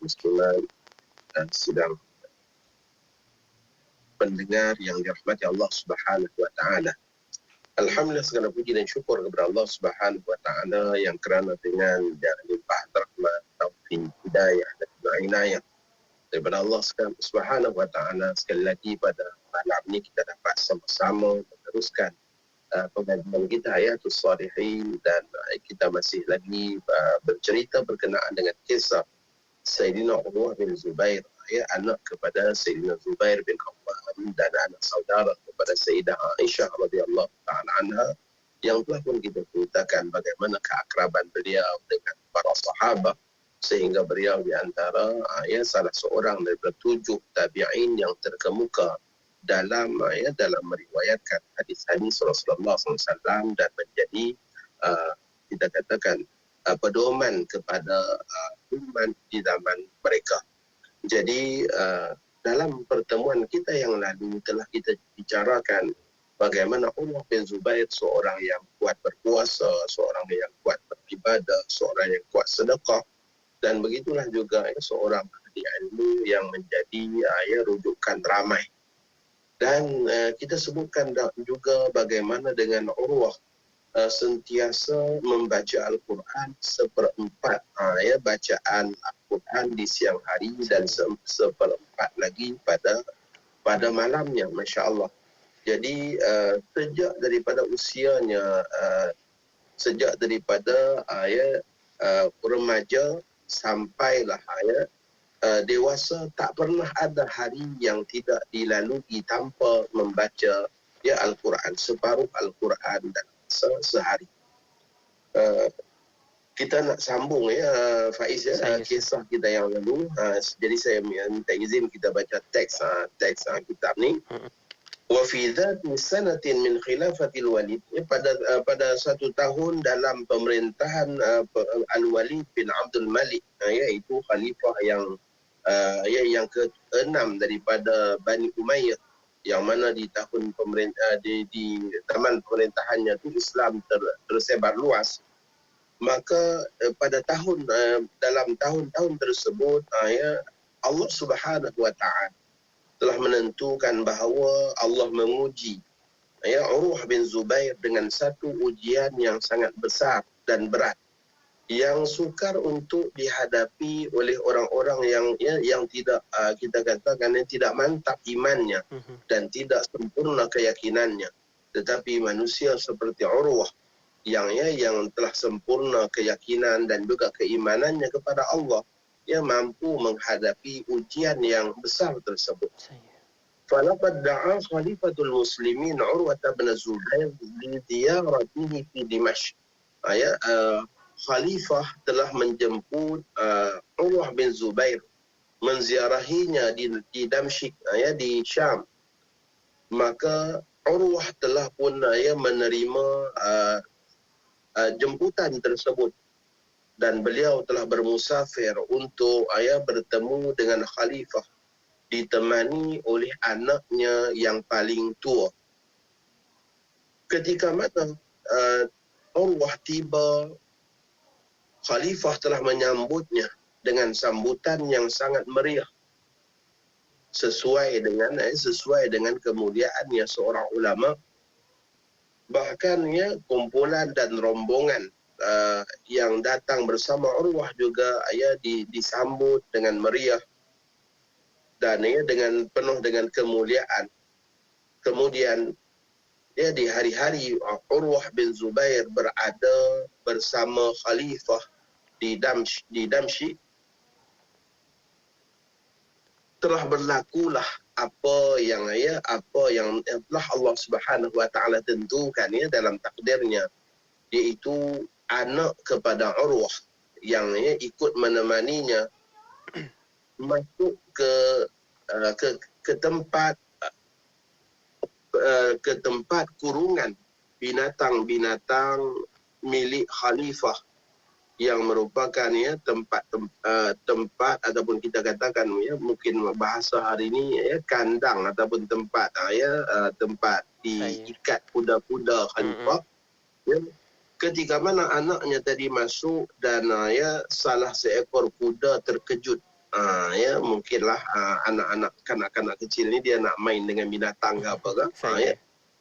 muslimat dan sidang pendengar yang dirahmati Allah Subhanahu wa taala. Alhamdulillah, segala puji dan syukur kepada Allah Subhanahu wa taala yang kerana dengan limpah rahmat, taufik, hidayah dan inayah daripada Allah Subhanahu wa taala, sekali lagi pada malam ini kita dapat sama-sama meneruskan pengajian kita Hayatus Salihin, dan kita masih lagi bercerita berkenaan dengan kisah Sayyidina Urwah bin Zubair, anak kepada Sayyidina Zubair bin Awwam dan anak saudara kepada Sayyidah Aisyah radhiyallahu ta'ala anha, yang telah pun kita ceritakan bagaimana keakraban beliau dengan para sahabat, sehingga beliau di antara salah seorang daripada 7 tabi'in yang terkemuka dalam meriwayatkan hadis-hadis Rasulullah SAW dan menjadi kita katakan pedoman kepada umat di zaman mereka. Jadi dalam pertemuan kita yang lalu telah kita bicarakan bagaimana Urwah bin Zubair seorang yang kuat berpuasa, seorang yang kuat beribadah, seorang yang kuat sedekah, dan begitulah juga seorang ahli ilmu yang menjadi rujukan ramai. Dan kita sebutkan juga bagaimana dengan Urwah sentiasa membaca Al-Quran seperempat bacaan Al-Quran di siang hari dan seperempat lagi pada malamnya, Masya Allah. Jadi sejak daripada usianya, sejak daripada remaja sampailah dewasa, tak pernah ada hari yang tidak dilalui tanpa membaca Al-Quran, separuh Al-Quran dan sehari. Kita nak sambung Faiz kisah kita yang lalu. Jadi saya minta izin kita baca teks kitab ni. Wa fi dhati sanatin min khilafatil Walid, pada satu tahun dalam pemerintahan Al-Walid bin Abdul Malik, iaitu khalifah yang ke-6 daripada Bani Umayyah, yang mana di tahun di zaman pemerintahannya itu Islam tersebar luas. Maka pada dalam tahun-tahun tersebut Allah Subhanahu wa taala telah menentukan bahawa Allah menguji Urwah bin Zubair dengan satu ujian yang sangat besar dan berat, yang sukar untuk dihadapi oleh orang-orang yang tidak kita katakan tidak mantap imannya dan tidak sempurna keyakinannya. Tetapi manusia seperti Urwah yang telah sempurna keyakinan dan juga keimanannya kepada Allah, mampu menghadapi ujian yang besar tersebut. Falaqad da'a khalifatul muslimin Urwah bin Zubair li ziyaratihi fi Dimashq. Khalifah telah menjemput Urwah bin Zubair, menziarahinya di Damsyik, di Syam. Maka Urwah telah pun menerima jemputan tersebut, dan beliau telah bermusafir untuk bertemu dengan khalifah, ditemani oleh anaknya yang paling tua. Ketika mana Urwah tiba, khalifah telah menyambutnya dengan sambutan yang sangat meriah, sesuai dengan kemuliaannya seorang ulama. Bahkan kumpulan dan rombongan yang datang bersama Urwah juga disambut dengan meriah dan dengan penuh dengan kemuliaan. Kemudian di hari-hari Urwah bin Zubair berada bersama khalifah di Damsyik, telah berlakulah apa yang telah Allah Subhanahu wa taala tentukan dalam takdirnya, iaitu anak kepada Urwah yang ikut menemaninya masuk ke tempat kurungan binatang-binatang milik khalifah, yang merupakan tempat ataupun kita katakan mungkin bahasa hari ini kandang ataupun tempat diikat kuda-kuda khalifah. Ketika mana anaknya tadi masuk dan salah seekor kuda terkejut Ya mungkinlah anak-anak kanak-kanak kecil ni dia nak main dengan binatang ke apa ke. Ya.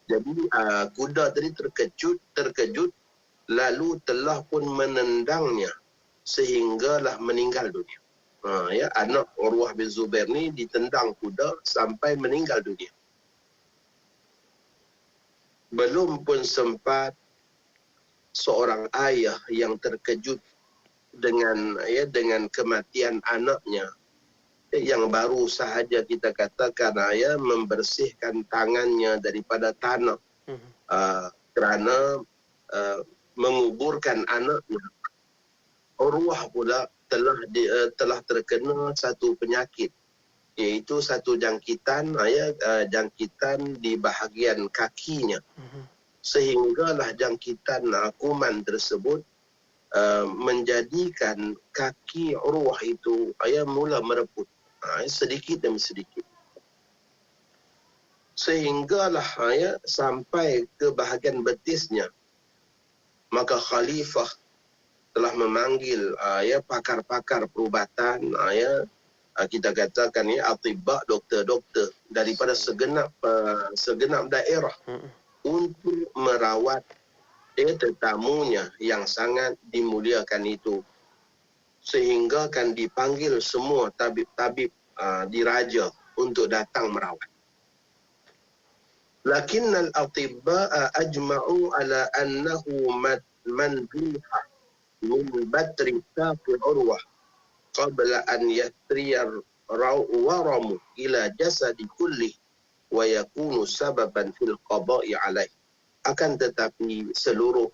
Jadi kuda tadi terkejut lalu telah pun menendangnya sehinggalah meninggal dunia. Ya, anak Urwah bin Zubair ni ditendang kuda sampai meninggal dunia. Belum pun sempat seorang ayah yang terkejut dengan kematian anaknya yang baru sahaja kita katakan membersihkan tangannya daripada tanah kerana menguburkan anaknya. Urwah pula telah terkena satu penyakit, iaitu satu jangkitan di bahagian kakinya, sehinggalah jangkitan kuman tersebut menjadikan kaki Urwah itu mula mereput sedikit demi sedikit, sehinggalah sampai ke bahagian betisnya. Maka khalifah telah memanggil pakar-pakar perubatan, kita katakan atibba, doktor-doktor daripada segenap daerah untuk merawat tetamunya yang sangat dimuliakan itu, sehingga akan dipanggil semua tabib-tabib diraja untuk datang merawat. Lakin al-atibba ajma'u ala annahu manduha min batri kafir Urwah qabla an yatriyar waramu ila jasadi kulli wa yakunu sababan fil qada'i alaih. Akan tetapi seluruh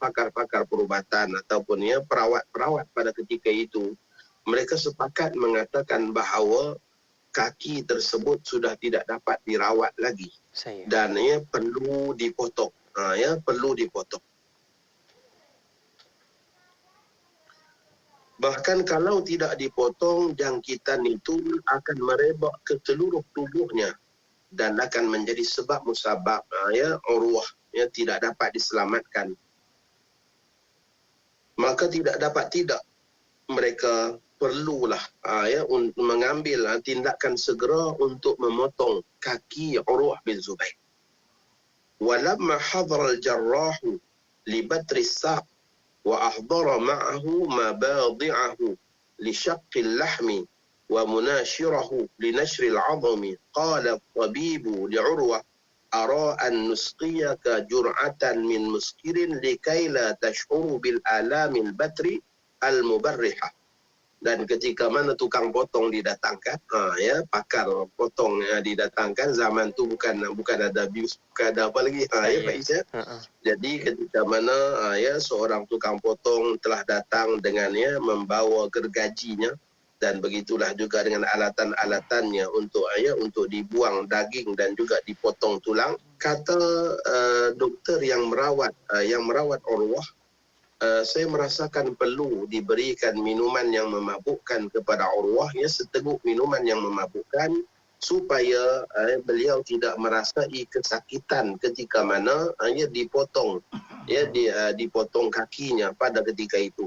pakar-pakar perubatan ataupun perawat-perawat pada ketika itu, mereka sepakat mengatakan bahawa kaki tersebut sudah tidak dapat dirawat lagi dan perlu dipotong. Perlu dipotong. Bahkan kalau tidak dipotong, jangkitan itu akan merebak ke seluruh tubuhnya dan akan menjadi sebab musabab Urwah tidak dapat diselamatkan. Maka tidak mereka perlulah mengambil tindakan segera untuk memotong kaki Urwah bin Zubair. Walamma hadara al-jarrah li batri as-saq wa ahdara ma'ahu mabadi'ahu li shaqqi al-lahmi wa munashirahu li nashri al-'azami qala at-tabibu li Urwah ara an nusqiyaka jur'atan min muskirin likai la tash'uru bil alamil batri al mubarrihah. Dan ketika mana tukang potong didatangkan, pakar potong didatangkan, zaman tu bukan ada bius, bukan ada apa lagi, Pak Isa. Jadi ketika mana seorang tukang potong telah datang dengannya membawa gergajinya, dan begitulah juga dengan alatan-alatannya untuk dibuang daging dan juga dipotong tulang. Kata doktor yang merawat Urwah, saya merasakan perlu diberikan minuman yang memabukkan kepada Urwah, seteguk minuman yang memabukkan, supaya beliau tidak merasai kesakitan ketika mana dipotong dipotong kakinya pada ketika itu.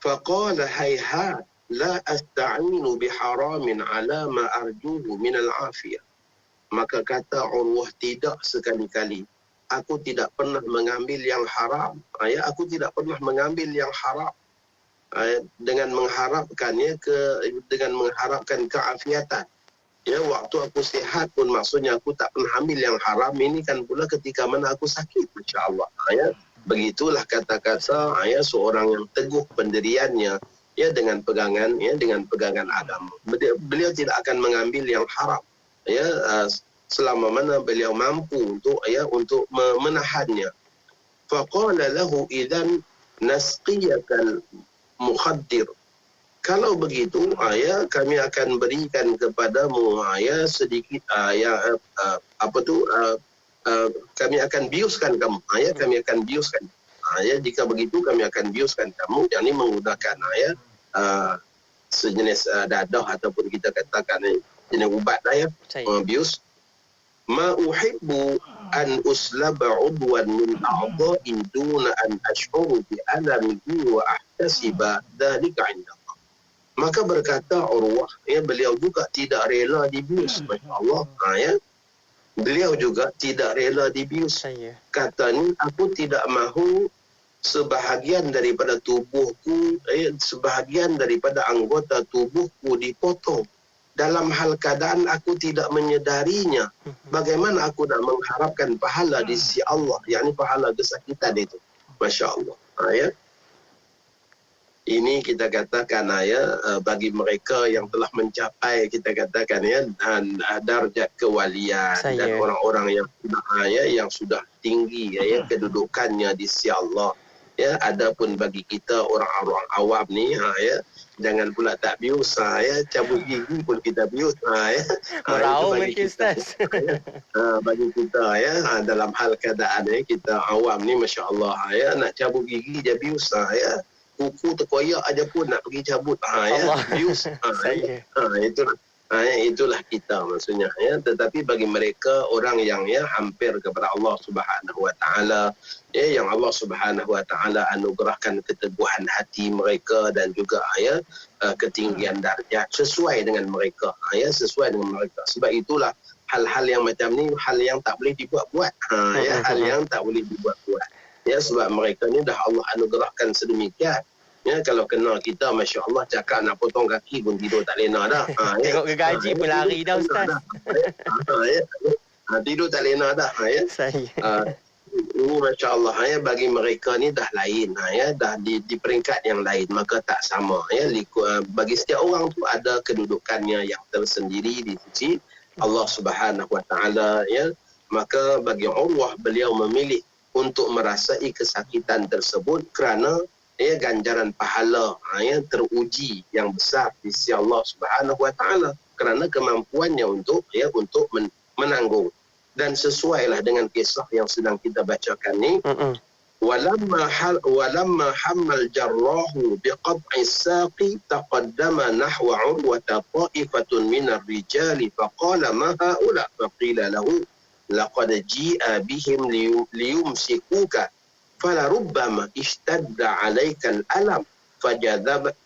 Faqala hayhat la asta'inu biharamin ala ma arjuhu minal afiyah. Maka kata Urwah, tidak sekali-kali. Aku tidak pernah mengambil yang haram. Aku tidak pernah mengambil yang haram dengan mengharapkan keafiatan. Waktu aku sihat pun maksudnya aku tak pernah ambil yang haram. Ini kan pula ketika mana aku sakit, insya-Allah. Begitulah kata-kata seorang yang teguh pendiriannya dengan pegangan agama. Beliau tidak akan mengambil yang haram selama mana beliau mampu untuk menahannya. Faqala lahu idzan nasqiyakal mukhaddir. Kalau begitu kami akan berikan kepadamu sedikit kami akan biuskan kamu. Kami akan biuskan. Jika begitu kami akan biuskan kamu, yakni menggunakan sejenis dadah ataupun kita katakan jenis ubat bius. Ma uhibbu an uslaba udwan min a'dha'i duna an ash'uru bi alamihi wa ahtasiba dhalika 'inda Allah. Maka berkata Urwah, beliau juga tidak rela dibius. Masya-Allah. Beliau juga tidak rela dibius. Kata ni, aku tidak mahu sebahagian daripada tubuhku, sebahagian daripada anggota tubuhku dipotong. Dalam hal keadaan aku tidak menyedarinya. Bagaimana aku nak mengharapkan pahala di sisi Allah, yakni pahala kesakitan itu. Masya Allah. Ini kita katakan bagi mereka yang telah mencapai, kita katakan darjat kewalian dan orang-orang yang sudah tinggi kedudukannya di sisi Allah. Adapun bagi kita orang-orang awam ni jangan pula tak bius, cabut gigi pun kita bius. Merau mungkin Ustaz. Bagi kita dalam hal keadaan kita awam ni, masya-Allah, nak cabut gigi je bius. Kuku terkoyak aja pun nak pergi cabut. Bius. Itulah kita maksudnya. Tetapi bagi mereka orang yang hampir kepada Allah Subhanahu Wa Taala, yang Allah Subhanahu Wa Taala anugerahkan keteguhan hati mereka dan juga ketinggian darjat sesuai dengan mereka, sesuai dengan mereka. Sebab itulah hal-hal yang macam ni hal yang tak boleh dibuat-buat. Hal yang tak boleh dibuat-buat. Sebab mereka ni dah Allah anugerahkan sedemikian. Kalau kenal kita, Masya Allah, cakap nak potong kaki pun tidur tak lena dah. Tengok gaji pun lari dah Ustaz. Tidur tak lena dah. Ini Masya Allah, bagi mereka ni dah lain. Dah di peringkat yang lain. Maka tak sama. Bagi setiap orang tu ada kedudukannya yang tersendiri di sisi Allah Subhanahu Wa Taala. Maka bagi Urwah, beliau memilih untuk merasai kesakitan tersebut kerana ganjaran pahala yang teruji yang besar di sisi Allah Subhanahu Wa Taala kerana kemampuannya untuk menanggung. Dan sesuailah dengan kisah yang sedang kita bacakan ni. Walamma hammal jarrahu biqat'i saqi taqaddama nahwa Urwata ta'ifatun minar rijali faqala ma haula faqila lahu laqad ji'a bihim liyumsikuka فلربما اشتد عليك الألم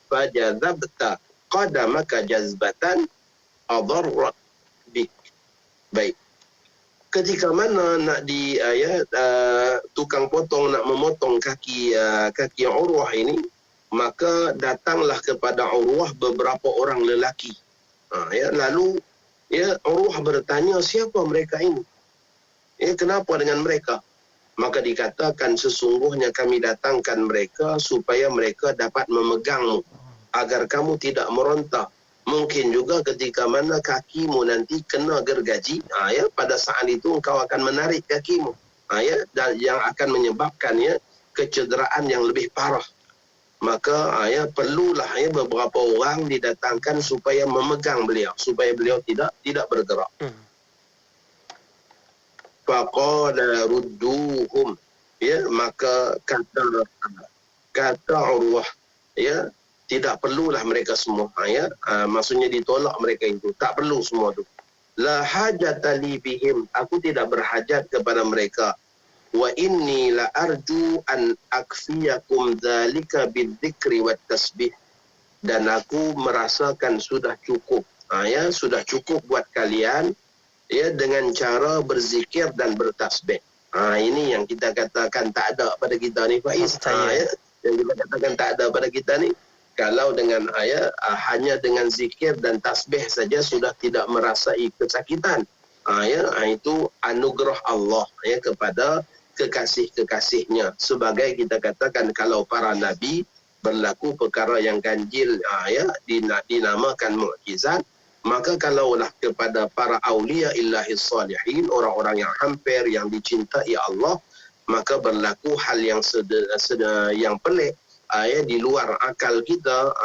فجذبت قدمك جذبة أضر بك. Baik. Ketika mana nak tukang potong nak memotong kaki Urwah ini, maka datanglah kepada Urwah beberapa orang lelaki. Lalu Urwah bertanya, siapa mereka ini? Kenapa dengan mereka? Maka dikatakan, sesungguhnya kami datangkan mereka supaya mereka dapat memegangmu agar kamu tidak meronta. Mungkin juga ketika mana kakimu nanti kena gergaji, pada saat itu engkau akan menarik kakimu, dan yang akan menyebabkan kecederaan yang lebih parah. Maka perlulah beberapa orang didatangkan supaya memegang beliau, supaya beliau tidak bergerak. Faqala rudduhum, maka kata Urwah, tidak perlulah mereka semua, maksudnya ditolak mereka itu, tak perlu semua tu. La hajata li bihim, aku tidak berhajat kepada mereka. Wa inni la arju an akfiyakum dzalika bidzikri wat tasbih, dan aku merasakan sudah cukup, sudah cukup buat kalian dengan cara berzikir dan bertasbih. Ini yang kita katakan tak ada pada kita ni, Faiz. Yang kita katakan tak ada pada kita ni. Kalau dengan hanya dengan zikir dan tasbih saja sudah tidak merasai kesakitan. Itu anugerah Allah kepada kekasih-kekasihnya. Sebagai kita katakan, kalau para nabi berlaku perkara yang ganjil, dinamakan mukjizat. Maka kalaulah kepada para awliya illahi salihin, orang-orang yang hampir, yang dicintai Allah, maka berlaku hal yang yang pelik, di luar akal kita,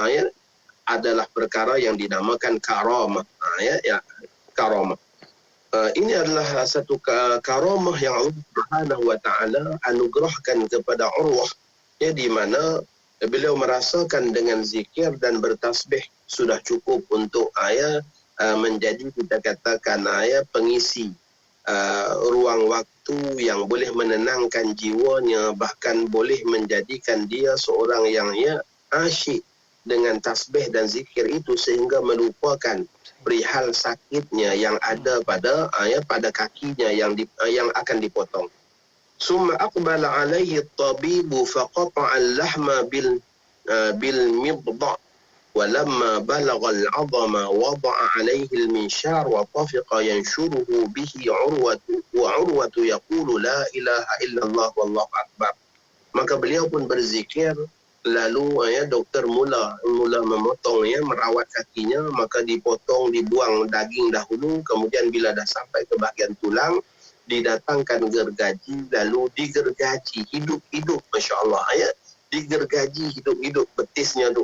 adalah perkara yang dinamakan karamah. Karamah. Ini adalah satu karamah yang Allah Subhanahu Wa Taala anugerahkan kepada Urwah, di mana beliau merasakan dengan zikir dan bertasbih sudah cukup untuk menjadi, kita katakan, pengisi ruang waktu yang boleh menenangkan jiwanya, bahkan boleh menjadikan dia seorang yang asyik dengan tasbih dan zikir itu sehingga melupakan perihal sakitnya yang ada pada pada kakinya yang akan dipotong. Summa aqbala alaihi at-tabibu faqata'a al-lahma bil midda' ولما بلغ العظم وضع عليه المنشار وطفق ينشره به وعروة يقول لا إله إلا الله والله أكبر. Maka beliau pun berzikir, lalu doktor mula memotong, merawat kakinya, maka dipotong, dibuang daging dahulu, kemudian bila dah sampai ke bahagian tulang, didatangkan gergaji, lalu digergaji hidup-hidup, masya-Allah, digergaji hidup-hidup betisnya tu,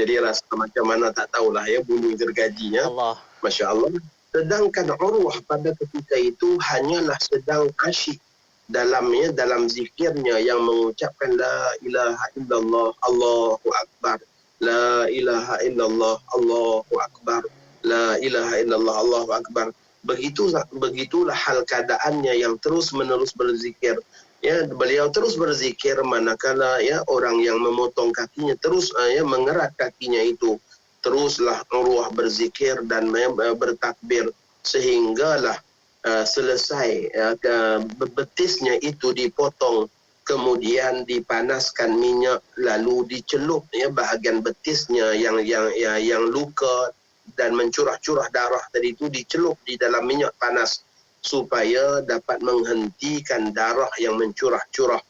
Jadi rasa macam mana tak tahulah bunyi gergajinya. Allah. Masya Allah. Sedangkan Urwah pada ketika itu hanyalah sedang asyik dalam zikirnya yang mengucapkan la ilaha illallah Allahu akbar, la ilaha illallah Allahu akbar, la ilaha illallah Allahu akbar. Begitulah hal keadaannya yang terus-menerus berzikir. Beliau terus berzikir manakala orang yang memotong kakinya terus mengerat kakinya itu. Teruslah Urwah berzikir dan bertakbir sehinggalah selesai betisnya itu dipotong, kemudian dipanaskan minyak, lalu dicelup bahagian betisnya yang luka dan mencurah-curah darah tadi itu dicelup di dalam minyak panas supaya dapat menghentikan darah yang mencurah-curah,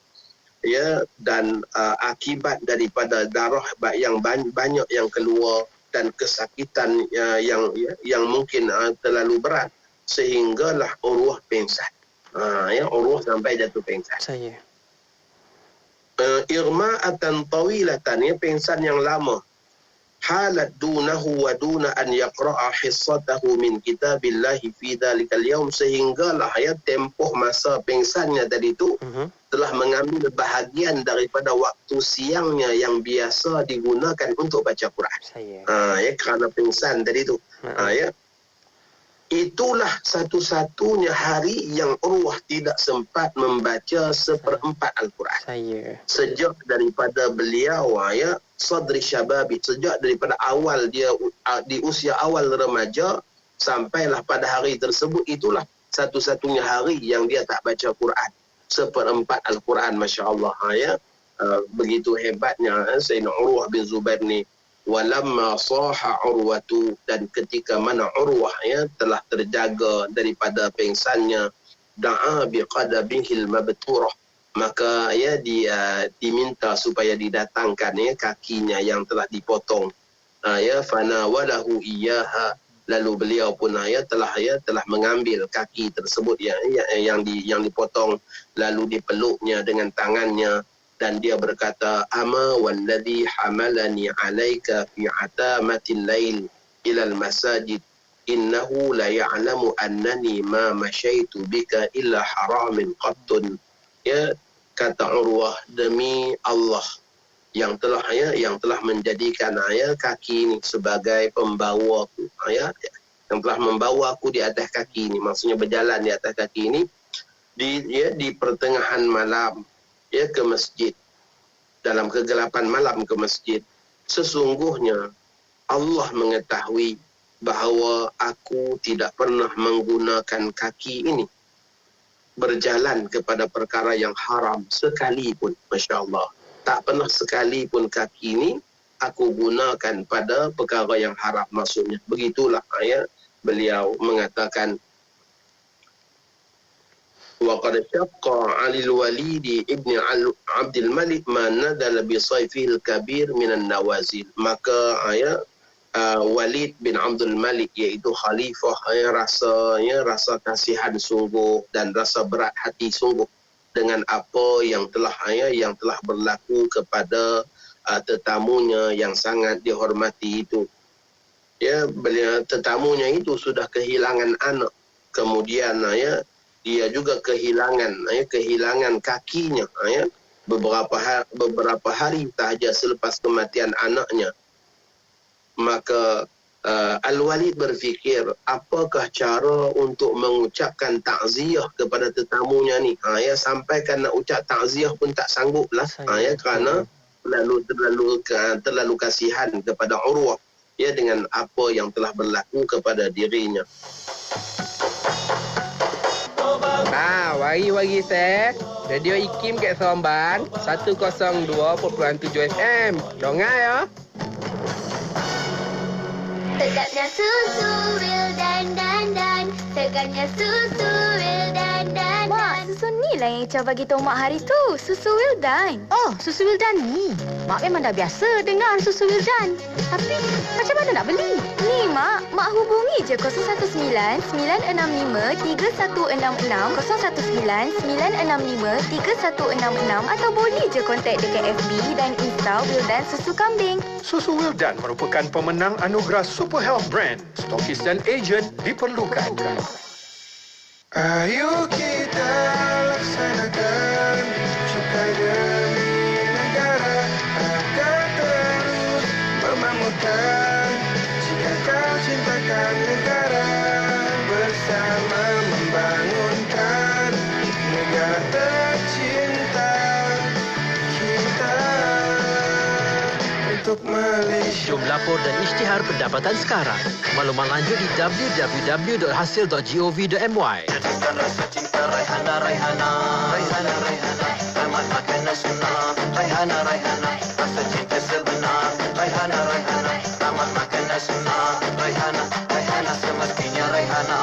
dan akibat daripada darah yang banyak yang keluar dan kesakitan yang mungkin terlalu berat sehinggalah Urwah pingsan. Urwah sampai jatuh pingsan. Irma'atan tawilatan, pingsan yang lama. Halat dunahu wa duna an yaqra'a hissatahu min kitabillahi fi dhalikal yaum, sehinggalah tempoh masa pingsannya tadi itu telah mengambil bahagian daripada waktu siangnya yang biasa digunakan untuk baca Quran. Kerana pingsan tadi itu. Itulah satu-satunya hari yang Urwah tidak sempat membaca seperempat Al-Quran. Sejak daripada beliau sadri syababi, sejak daripada awal dia di usia awal remaja sampailah pada hari tersebut, itulah satu-satunya hari yang dia tak baca Quran seperempat Al-Quran, masya-Allah. Begitu hebatnya Sayyidina Urwah bin Zubair ni. Walamma saha Urwatu, dan ketika mana Urwah telah terjaga daripada pingsannya, da'a biqadabihil mabturah, maka dia diminta supaya didatangkan kakinya yang telah dipotong, fana walahu iyyaha, lalu beliau pun telah mengambil kaki tersebut yang dipotong, lalu dipeluknya dengan tangannya. Dan dia berkata, ama walladhi hamalani alaika fi atamatil lail ilal masajid innahu la ya'lamu annani ma masyaitu bika illa haramin qattun. Kata Urwah, demi Allah yang telah menjadikan kaki ini sebagai pembawaku, yang telah membawaku di atas kaki ini, maksudnya berjalan di atas kaki ini di pertengahan malam ke masjid, dalam kegelapan malam ke masjid. Sesungguhnya Allah mengetahui bahawa aku tidak pernah menggunakan kaki ini berjalan kepada perkara yang haram sekalipun. Masya Allah, tak pernah sekalipun kaki ini aku gunakan pada perkara yang haram, maksudnya. Begitulah beliau mengatakan, وقد شق علي الوليد ابن عبد الملك ما نزل بصيفه الكبير من النوازل. Maka Walid bin Abdul Malik, iaitu khalifah, rasa kasihan sungguh dan rasa berat hati sungguh dengan apa yang telah berlaku kepada tetamunya yang sangat dihormati itu. Tetamunya itu sudah kehilangan anak, kemudian dia juga kehilangan kakinya beberapa hari sahaja selepas kematian anaknya. Maka Al-Walid berfikir, apakah cara untuk mengucapkan takziah kepada tetamunya ni? Sampaikan nak ucap takziah pun tak sanggup lah, kerana terlalu kasihan kepada Urwah ya dengan apa yang telah berlaku kepada dirinya. Wari-wari saya Radio IKIM kat Seremban 102.7 FM. Dengar ya. Sedapnya susu Wildan dan segarnya susu Wildan dan. Mak, susu ni lah yang Echa bagi tahu Mak hari tu. Susu Wildan. Oh, susu Wildan ni. Mak memang dah biasa dengar susu Wildan. Tapi, macam mana nak beli? Ni, Mak. Mak hubungi je 019-965-3166, atau boleh je kontak dekat FB dan Insta Wildan Susu Kambing. Susu Wildan merupakan pemenang anugerah Super Health Brand. Stokis dan ejen diperlukan. Ayo kita laksanakan cukai demi negara akan terus memakmurkan. Jika kau cintakan negara, bersama membangunkan negara tercinta kita untuk Malaysia. Jom lapor dan isytihar pendapatan sekarang. Maklumat lanjut di www.hasil.gov.my. Jadikan rasa cinta Raihana, Raihana, Raihana, Raihana, ramai makanan sunnah. Raihana, Raihana, rasa cinta sebenar. Raihana, Raihana, ramai makanan sunnah. Raihana, Raihana, semestinya Raihana.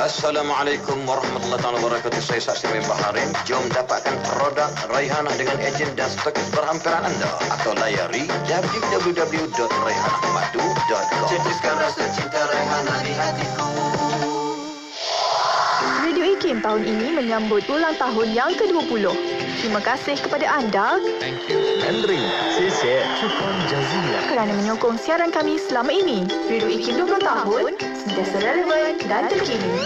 Assalamualaikum warahmatullahi wabarakatuh. Saya Saksi Min Baharin. Jom dapatkan produk Raihana dengan ejen dan stokis berhampiran anda, atau layari www.raihanamadu.com. Cetuskan rasa cinta Raihana di hatiku. Radio IKIM tahun ini menyambut ulang tahun yang ke-20. Terima kasih kepada anda. Thank you. Henry. Sisi. Syukran jazilan Kerana menyokong siaran kami selama ini. Radio IKIM 20 tahun, sentiasa relevan dan terkini.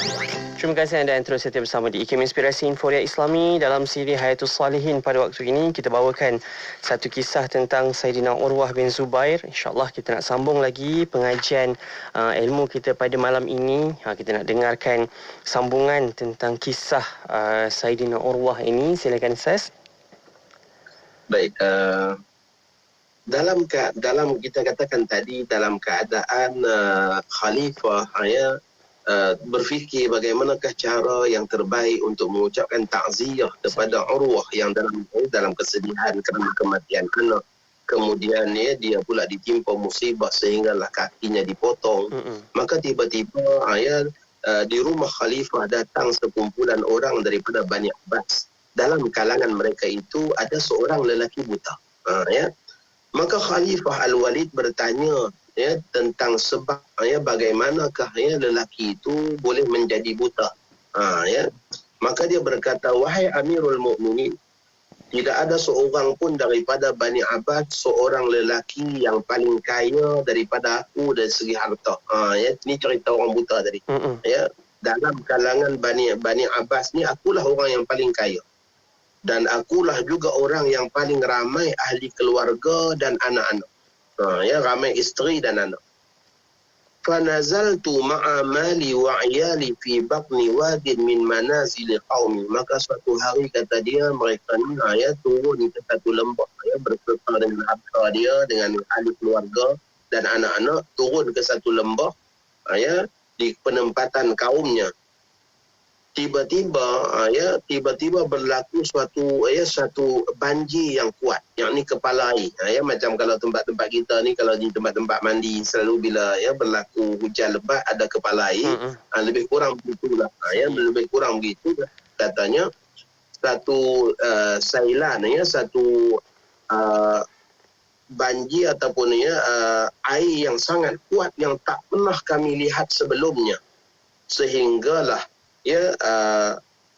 Terima kasih anda yang terus setia bersama di IKIM Inspirasi Inforia Islami. Dalam siri Hayatul Salihin pada waktu ini, kita bawakan satu kisah tentang Saidina Urwah bin Zubair. InsyaAllah kita nak sambung lagi pengajian ilmu kita pada malam ini. Kita nak dengarkan sambungan tentang kisah Saidina Urwah ini. Silakan Ustaz. Baik, dalam kita katakan tadi, dalam keadaan khalifah berfikir bagaimanakah cara yang terbaik untuk mengucapkan takziah kepada Urwah yang dalam kesedihan kerana kematian anak. Kemudian dia pula ditimpa musibah sehinggalah kakinya dipotong. Maka tiba-tiba di rumah khalifah datang sekumpulan orang daripada Bani Abbas. Dalam kalangan mereka itu ada seorang lelaki buta. Maka Khalifah Al-Walid bertanya tentang sebab bagaimanakah lelaki itu boleh menjadi buta. Maka dia berkata, wahai Amirul Mukminin, tidak ada seorang pun daripada Bani Abbas seorang lelaki yang paling kaya daripada aku dari segi harta. Ini cerita orang buta tadi. Dalam kalangan Bani Abbas ni, akulah orang yang paling kaya. Dan akulah juga orang yang paling ramai ahli keluarga dan anak-anak. Ramai isteri dan anak. Fanazaltu ma'a mali wa iyali fi batni wadin min manazil qaumi. Maka suatu hari kata dia, mereka ni turun ke satu lembah berserta dengan harta dia, dengan ahli keluarga dan anak-anak, turun ke satu lembah di penempatan kaumnya. Tiba-tiba berlaku suatu banjir yang kuat, yang ni kepala air. Macam kalau tempat-tempat kita ni, kalau di tempat-tempat mandi selalu bila berlaku hujan lebat ada kepala air, lebih kurang begitulah. Lebih kurang begitu katanya. Satu sailan, satu banjir ataupun air yang sangat kuat yang tak pernah kami lihat sebelumnya, sehinggalah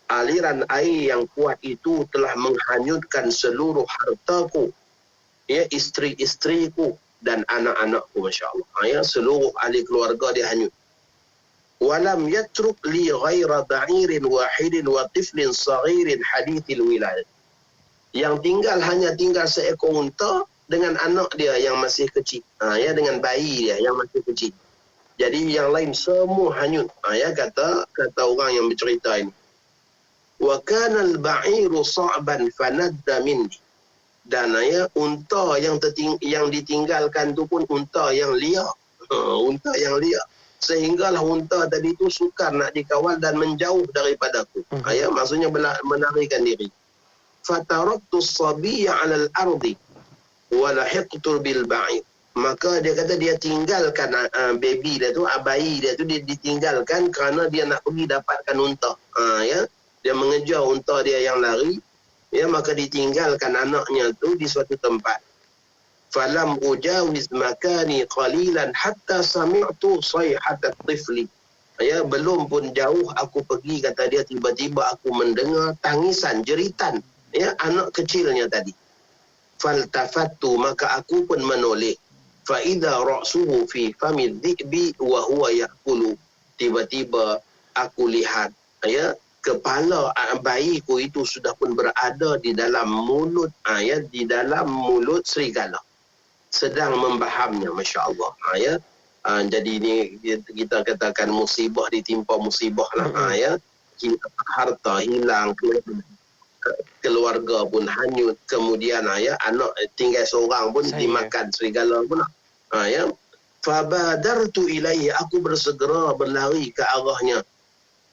aliran air yang kuat itu telah menghanyutkan seluruh hartaku, isteri-isteriku dan anak-anakku, masya-Allah. Seluruh ahli keluarga dia hanyut. Walam yatruk li ghaira ba'irin wahidin wa tiflin saghirin hadithil wilayah. Yang hanya tinggal seekor unta dengan anak dia yang masih kecil, dengan bayi dia yang masih kecil. Jadi yang lain semua hanyut. Kata orang yang bercerita ini. Wa kana al-ba'iru sa'ban fanadda minni. Dan unta yang ditinggalkan tu pun unta yang liar. Unta yang liar. Sehinggalah unta tadi tu sukar nak dikawal dan menjauh daripadaku. Maksudnya menarikan diri. Fataraktu as-sabiyya 'ala al-ardi wa lahiqtu bil ba'id. Maka dia kata dia tinggalkan baby dia tu, bayi dia tu dia ditinggalkan kerana dia nak pergi dapatkan unta. Dia mengejar unta dia yang lari. Maka ditinggalkan anaknya tu di suatu tempat. Falam ujawiz makani qalilan hatta sami'tu sayhat at-tifli. Belum pun jauh aku pergi, kata dia, tiba-tiba aku mendengar tangisan, jeritan anak kecilnya tadi. Faltafattu, maka aku pun menoleh. Fa idza ra'suhu fi fami dhi'bi wa huwa ya'kulu. Tiba-tiba aku lihat kepala bayiku itu sudah pun berada di dalam mulut di dalam mulut serigala, sedang membahamnya. Masya-Allah. Jadi ini kita katakan musibah ditimpa musibah lah. Harta hilang, keluarga pun hanyut, kemudian anak tinggal seorang pun dimakan serigala pun. Fabadartu ilaihi, aku bersegera berlari ke arahnya,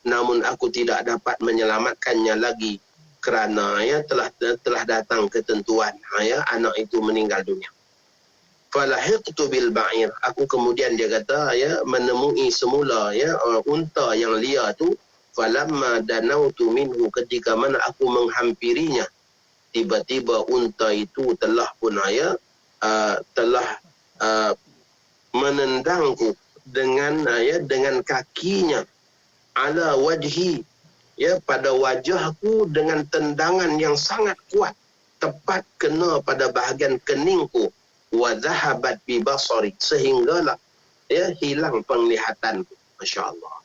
namun aku tidak dapat menyelamatkannya lagi kerana telah datang ketentuan anak itu meninggal dunia. Falahiqtu bil ba'ir, aku kemudian, dia kata, menemui semula unta yang liar tu. Falamma danautu minhu, ketika mana aku menghampirinya, tiba-tiba unta itu telah pun telah menendangku dengan kakinya ala wajhi, pada wajahku dengan tendangan yang sangat kuat, tepat kena pada bahagian keningku. Wa dhahabat bi basari, sehinggalah hilang penglihatanku. Masya-Allah.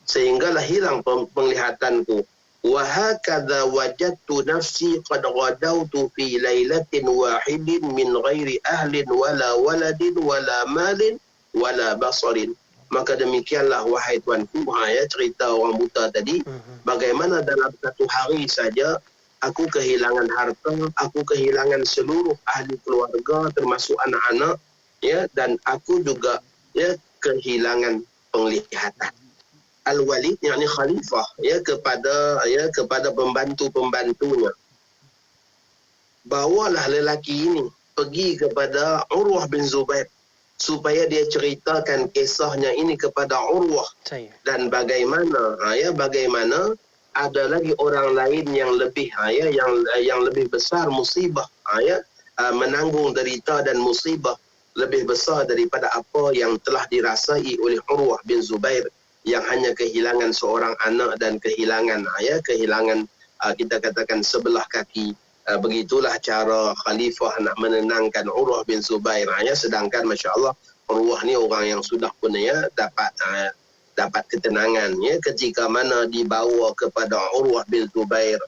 Sehinggalah hilang penglihatanku. Wa hakadha wajadtu nafsi qad ghadawtu fi lailatin wahidin min ghairi ahlin wala waladin wala malin wala basarin. Maka demikianlah wahai tuanku, cerita orang buta tadi, bagaimana dalam satu hari saja aku kehilangan harta, aku kehilangan seluruh ahli keluarga termasuk anak-anak, dan aku juga kehilangan penglihatan. Al-Walid yakni khalifah kepada pembantu-pembantunya. Bawalah lelaki ini pergi kepada Urwah bin Zubair supaya dia ceritakan kisahnya ini kepada Urwah. Dan bagaimana ada lagi orang lain yang lebih yang lebih besar musibah, menanggung derita dan musibah lebih besar daripada apa yang telah dirasai oleh Urwah bin Zubair, yang hanya kehilangan seorang anak dan kehilangan kita katakan sebelah kaki. Begitulah cara khalifah nak menenangkan Urwah bin Zubair. Sedangkan masya-Allah Urwah ni orang yang sudah pun dapat ketenangan ketika mana dibawa kepada Urwah bin Zubair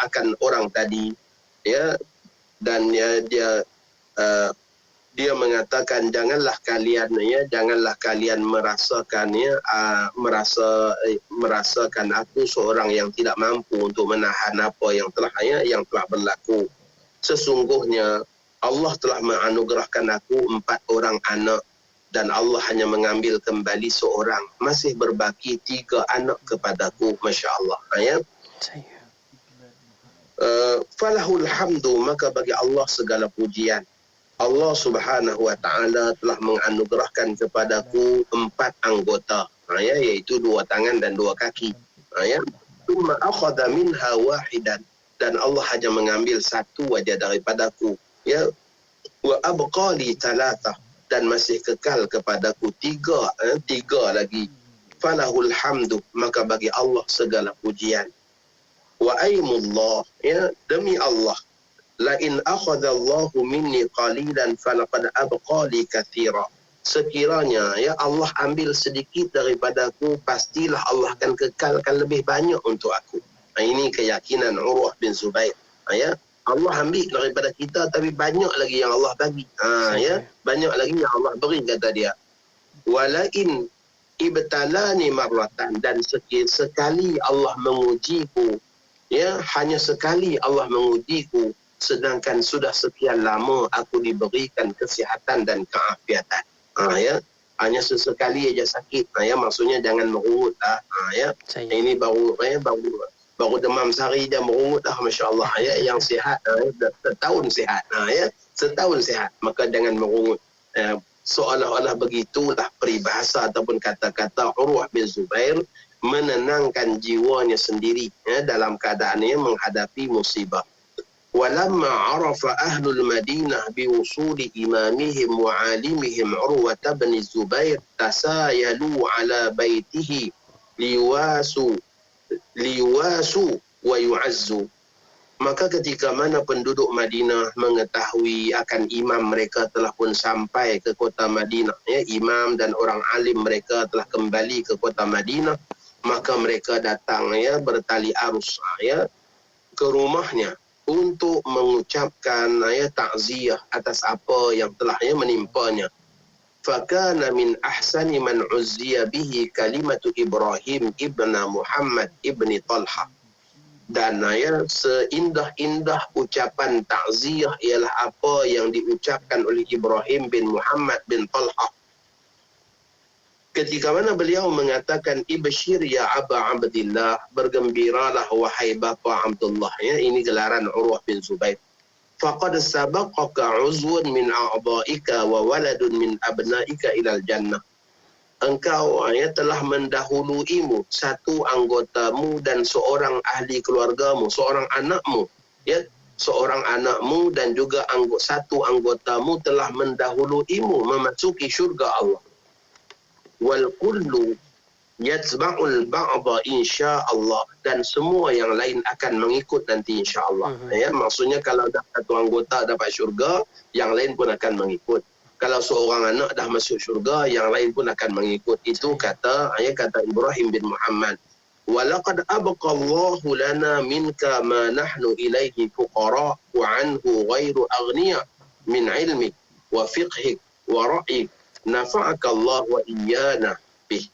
akan orang tadi, dan dia mengatakan, janganlah kalian merasakan aku seorang yang tidak mampu untuk menahan apa yang telah berlaku. Sesungguhnya Allah telah menganugerahkan aku 4 orang anak, dan Allah hanya mengambil kembali seorang, masih berbaki 3 anak kepadaku. Masya-Allah. Falahul hamdu, maka bagi Allah segala pujian. Allah Subhanahu wa taala telah menganugerahkan kepadaku 4 anggota, iaitu 2 tangan dan 2 kaki. Tsumma akhadha minha wahidan, dan Allah hanya mengambil 1 aja daripadaku. Wa abqali 3, dan masih kekal kepadaku 3 lagi. Falahul hamdu, maka bagi Allah segala pujian. Wa aimullah, demi Allah, la in akhadha Allahu minni qalilan falaqad abqali katsira. Sekiranya Allah ambil sedikit daripadaku, pastilah Allah akan kekalkan lebih banyak untuk aku. Ini keyakinan Urwah bin Zubair. Allah ambil daripada kita, tapi banyak lagi yang Allah bagi. Banyak lagi yang Allah beri, kata dia. Walain ibtalani marratan, dan sekali Allah mengujiku, hanya sekali Allah mengujiku, sedangkan sudah sekian lama aku diberikan kesihatan dan keafiatan. Ya, hanya sesekali aja sakit. Ya, maksudnya jangan merungut lah. Ya, ini baru demam sehari dah merungut dah, masya-Allah. Ya, yang sihat setahun sihat. Ya, setahun sihat, maka jangan merungut. Seolah-olah begitulah peribahasa ataupun kata-kata Urwah bin Zubair menenangkan jiwanya sendiri dalam keadaannya menghadapi musibah. Walamma arafa ahlul Madinah biwusuli imamihim wa alimihim Urwah bin Zubair tasayalu ala baitihi liwasu wa yu'azzu. Maka ketika mana penduduk Madinah mengetahui akan imam mereka telah pun sampai ke kota Madinah, ya, imam dan orang alim mereka telah kembali ke kota Madinah, maka mereka datang, ya, bertali arus, ya, ke rumahnya untuk mengucapkan, ya, takziah atas apa yang telah, ya, menimpanya. Fakana min ahsani man uzziya bihi kalimatu Ibrahim ibn Muhammad ibn Talha. Dan, ya, seindah-indah ucapan takziah ialah apa yang diucapkan oleh Ibrahim bin Muhammad bin Talha. Ketika mana beliau mengatakan, ibshir ya Aba Abdillah, bergembiralah wahai Bapa Abdullah. Ya, ini gelaran Urwah bin Zubair. Faqad sabaqaka uzwun min a'dha'ika wa waladun min abna'ika ilal jannah. Engkau, ya, telah mendahuluimu satu anggotamu dan seorang ahli keluargamu, seorang anakmu, ya, seorang anakmu dan juga satu anggotamu telah mendahuluimu memasuki syurga Allah. Wal kullu yatba'ul ba'da insya-Allah, dan semua yang lain akan mengikut nanti insya-Allah. Ya, maksudnya kalau dah satu anggota dapat syurga, yang lain pun akan mengikut. Kalau seorang anak dah masuk syurga, yang lain pun akan mengikut. Itu kata Ibrahim bin Muhammad. Walaqad abqallahu lana minka ma nahnu ilaihi fuqara wa anhu ghairu aghniya min ilmik wa fiqhik wa ra'ik nafa'aka Allah wa iyyana bih.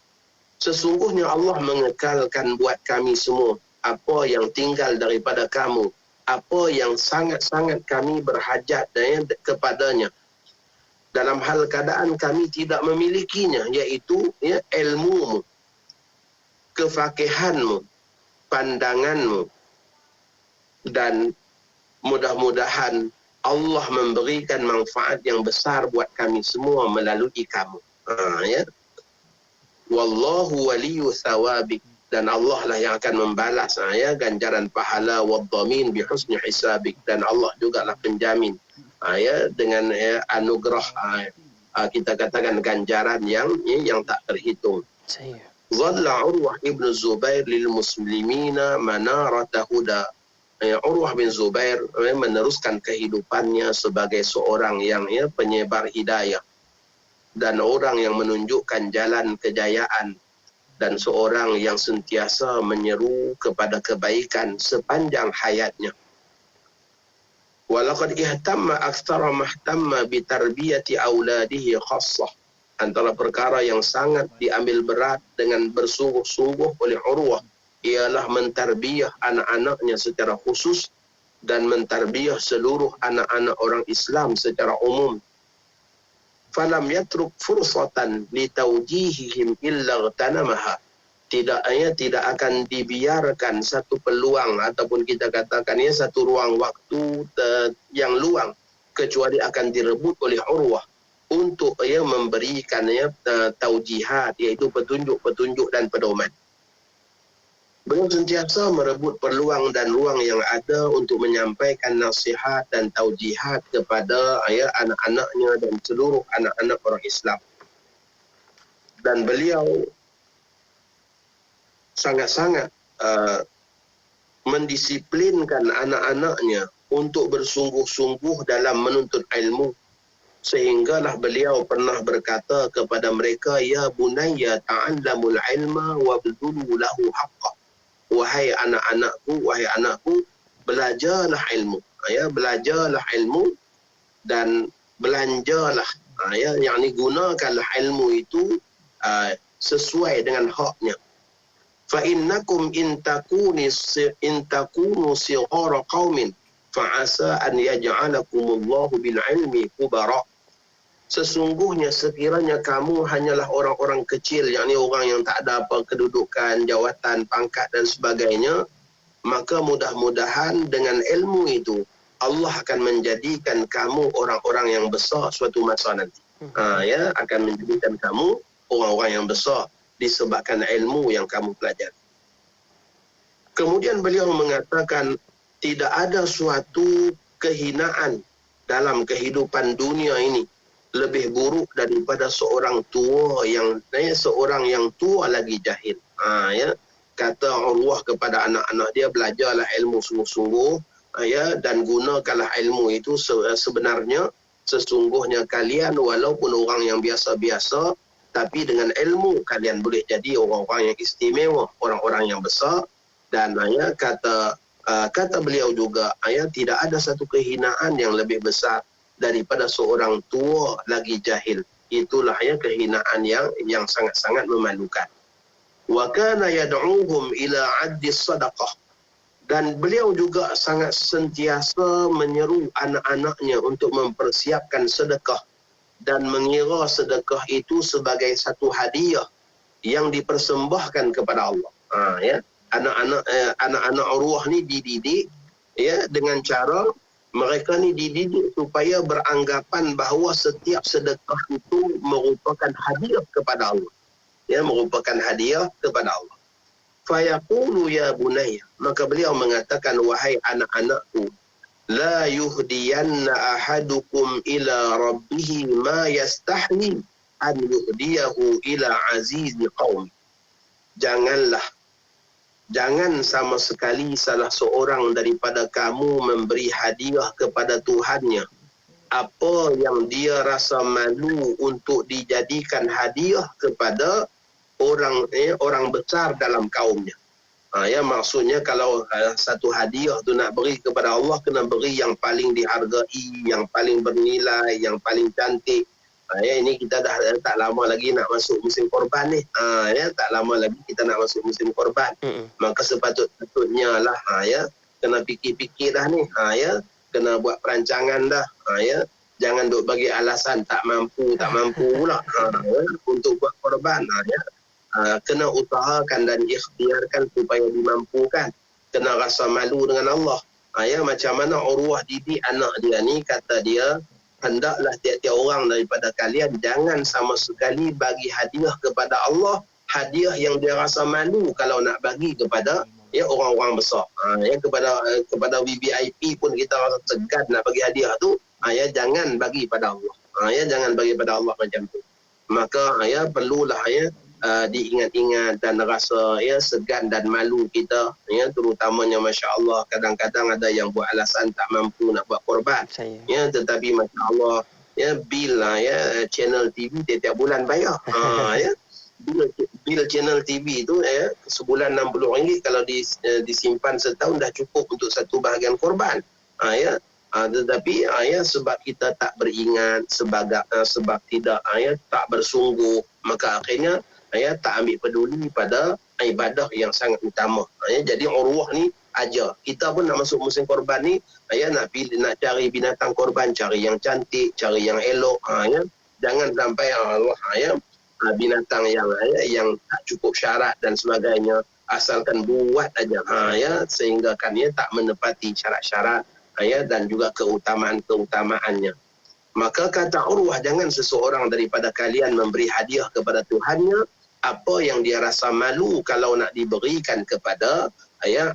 Sesungguhnya Allah mengekalkan buat kami semua apa yang tinggal daripada kamu, apa yang sangat-sangat kami berhajat kepadanya, dalam hal keadaan kami tidak memilikinya, iaitu, ya, ilmumu, kefakihanmu, pandanganmu, dan mudah-mudahan Allah memberikan manfaat yang besar buat kami semua melalui kamu. Ya. Wallahu waliyu thawabik, dan Allah lah yang akan membalas, ya, ganjaran pahala, wadhamin bihusni hisabik, dan Allah juga lah penjamin, ya, dengan, ya, anugerah, kita katakan ganjaran yang tak terhitung. Zalla Urwah ibn Zubair lil muslimina manarata huda. Urwah bin Zubair meneruskan kehidupannya sebagai seorang yang, ya, penyebar hidayah dan orang yang menunjukkan jalan kejayaan, dan seorang yang sentiasa menyeru kepada kebaikan sepanjang hayatnya. Walaqad ihtamma aktsara mahtamma bi tarbiyati auladihi khassah. Antara perkara yang sangat diambil berat dengan bersungguh-sungguh oleh Urwah ialah mentarbiyah anak-anaknya secara khusus dan mentarbiyah seluruh anak-anak orang Islam secara umum. Falam yatruk fursatan li tawjihihim illa gtanamaha. Tidak akan dibiarkan satu peluang ataupun kita katakan, ya, satu ruang waktu yang luang kecuali akan direbut oleh Urwah untuk, ya, memberikan, ya, taujihat, iaitu petunjuk-petunjuk dan pedoman. Beliau sentiasa merebut peluang dan ruang yang ada untuk menyampaikan nasihat dan taujihat kepada, ya, anak-anaknya dan seluruh anak-anak orang Islam. Dan beliau sangat-sangat mendisiplinkan anak-anaknya untuk bersungguh-sungguh dalam menuntut ilmu, sehinggalah beliau pernah berkata kepada mereka, ya bunayya ta'allamul ilma wa bdhulu lahu haqqah. Wahai anakku, belajarlah ilmu, ya, belajarlah ilmu dan belanjalah, ya, yakni gunakanlah ilmu itu sesuai dengan haknya. Fa innakum in takunu sighara qaumin fa'asa an yaj'alakumullahu bil ilmi kubara. Sesungguhnya sekiranya kamu hanyalah orang-orang kecil, yakni orang yang tak ada apa kedudukan, jawatan, pangkat dan sebagainya, maka mudah-mudahan dengan ilmu itu Allah akan menjadikan kamu orang-orang yang besar suatu masa nanti. Akan menjadikan kamu orang-orang yang besar disebabkan ilmu yang kamu pelajari. Kemudian beliau mengatakan tidak ada suatu kehinaan dalam kehidupan dunia ini lebih buruk daripada seorang yang tua lagi jahil. Kata Urwah kepada anak-anak dia, belajarlah ilmu sungguh-sungguh, dan gunakanlah ilmu itu sebenarnya. Sesungguhnya kalian walaupun orang yang biasa-biasa, tapi dengan ilmu kalian boleh jadi orang-orang yang istimewa, orang-orang yang besar. Dan kata beliau juga, tidak ada satu kehinaan yang lebih besar daripada seorang tua lagi jahil. Itulah kehinaan yang sangat-sangat memalukan. Wa kana yad'uhum ila 'addi sadaqah. Dan beliau juga sangat sentiasa menyeru anak-anaknya untuk mempersiapkan sedekah dan mengira sedekah itu sebagai satu hadiah yang dipersembahkan kepada Allah. Anak-anak Urwah ni dididik dengan cara mereka ni dididik supaya beranggapan bahawa setiap sedekah itu merupakan hadiah kepada Allah. Merupakan hadiah kepada Allah. Fayaqulu ya bunayya, maka beliau mengatakan, wahai anak-anakku, la yuhdiyanna ahadukum ila rabbih ma yastahyi an yuhdiyahu ila azizi qaumi. Jangan sama sekali salah seorang daripada kamu memberi hadiah kepada Tuhannya apa yang dia rasa malu untuk dijadikan hadiah kepada orang besar dalam kaumnya. Maksudnya kalau satu hadiah tu nak beri kepada Allah, kena beri yang paling dihargai, yang paling bernilai, yang paling cantik. Ini kita dah tak lama lagi nak masuk musim korban ni. Tak lama lagi kita nak masuk musim korban. Maka sepatutnya lah kena fikir-fikir dah ni. Kena buat perancangan dah. Jangan duk bagi alasan tak mampu pula untuk buat korban. Kena usahakan dan ikhtiarkan supaya dimampukan. Kena rasa malu dengan Allah. Macam mana Urwah didik anak dia ni, kata dia, hendaklah tiap-tiap orang daripada kalian jangan sama sekali bagi hadiah kepada Allah, hadiah yang dia rasa malu kalau nak bagi kepada orang-orang besar. Kepada VVIP pun kita rasa segan nak bagi hadiah tu, jangan bagi pada Allah. Jangan bagi pada Allah macam tu. Maka perlulah diingat-ingat dan rasa segan dan malu kita, terutamanya masya-Allah kadang-kadang ada yang buat alasan tak mampu nak buat korban. Tetapi masya-Allah bil channel TV tiap bulan bayar. Bil channel TV tu sebulan RM60 kalau disimpan setahun dah cukup untuk satu bahagian korban. Tetapi sebab kita tak beringat, sebab tidak tak bersungguh, maka akhirnya tak ambil peduli pada ibadah yang sangat utama. Jadi Urwah ni ajar. Kita pun nak masuk musim korban ni, nak cari binatang korban, cari yang cantik, cari yang elok. Jangan sampai Allah binatang yang tak cukup syarat dan sebagainya, asalkan buat aja. Sehingga kan tak menepati syarat-syarat dan juga keutamaan-keutamaannya. Maka kata Urwah, jangan seseorang daripada kalian memberi hadiah kepada Tuhannya apa yang dia rasa malu kalau nak diberikan kepada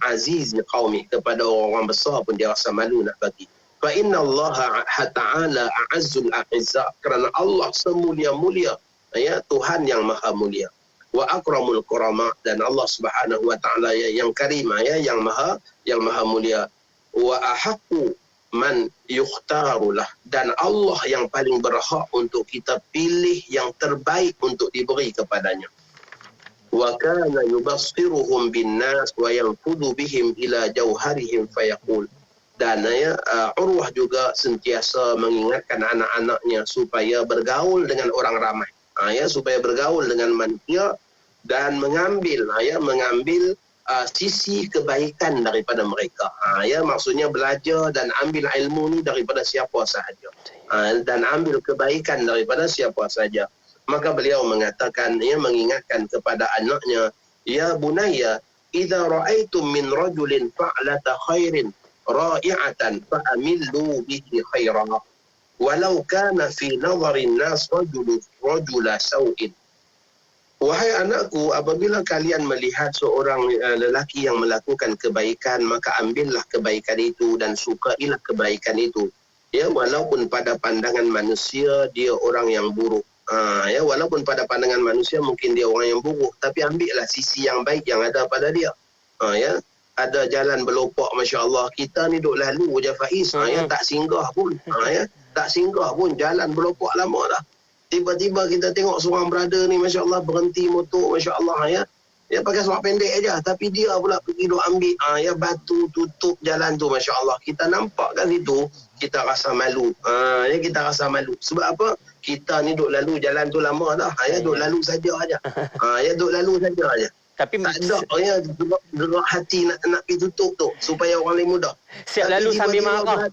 aziz qaumi, kepada orang besar pun dia rasa malu nak bagi. Fa inna Allah ta'ala a'azzul a'izza, kerana Allah semulia-mulia, Tuhan yang maha mulia. Wa akramul kurama, dan Allah Subhanahu wa taala yang karim, yang maha mulia. Wa ahaqqu man yukhtarulah, dan Allah yang paling berhak untuk kita pilih yang terbaik untuk diberi kepadanya. Wa kana yubassiruhum binnas wa yanfudu bihim ila jauharihim fayaqul, dan Urwah juga sentiasa mengingatkan anak-anaknya supaya bergaul dengan orang ramai, supaya bergaul dengan manusia dan mengambil sisi kebaikan daripada mereka. Ya, maksudnya belajar dan ambil ilmu ni daripada siapa sahaja. Dan ambil kebaikan daripada siapa sahaja. Maka beliau mengatakan, mengingatkan kepada anaknya, ya bunayya, idza ra'aitum min rajulin fa'lata khairin ra'i'atan fa'amillu bihi khairan walau kana fi nadharin nas rajula sau'in. Wahai anakku, apabila kalian melihat seorang lelaki yang melakukan kebaikan, maka ambillah kebaikan itu dan sukailah kebaikan itu. Ya, walaupun pada pandangan manusia dia orang yang buruk. Ya, walaupun pada pandangan manusia mungkin dia orang yang buruk, tapi ambillah sisi yang baik yang ada pada dia. Ya, ada jalan berlopak, masya-Allah. Kita ni duk lalu je Faiz, ya, tak singgah pun. Ya, tak singgah pun, jalan berlopak lama dah. Tiba-tiba kita tengok seorang brother ni, Masya Allah, berhenti motor, Masya Allah, ya. Dia pakai seluar pendek aja, tapi dia pula pergi duk ambil ya, batu tutup jalan tu, Masya Allah. Kita nampak kat situ, kita rasa malu. Ya, kita rasa malu. Sebab apa? Kita ni duk lalu jalan tu lama dah. Ya, duk lalu saja aja. Ya, duk lalu saja aja. Tapi tak ada ya, gerak hati nak pergi tutup tu supaya orang lain mudah. Siap lalu sambil marah.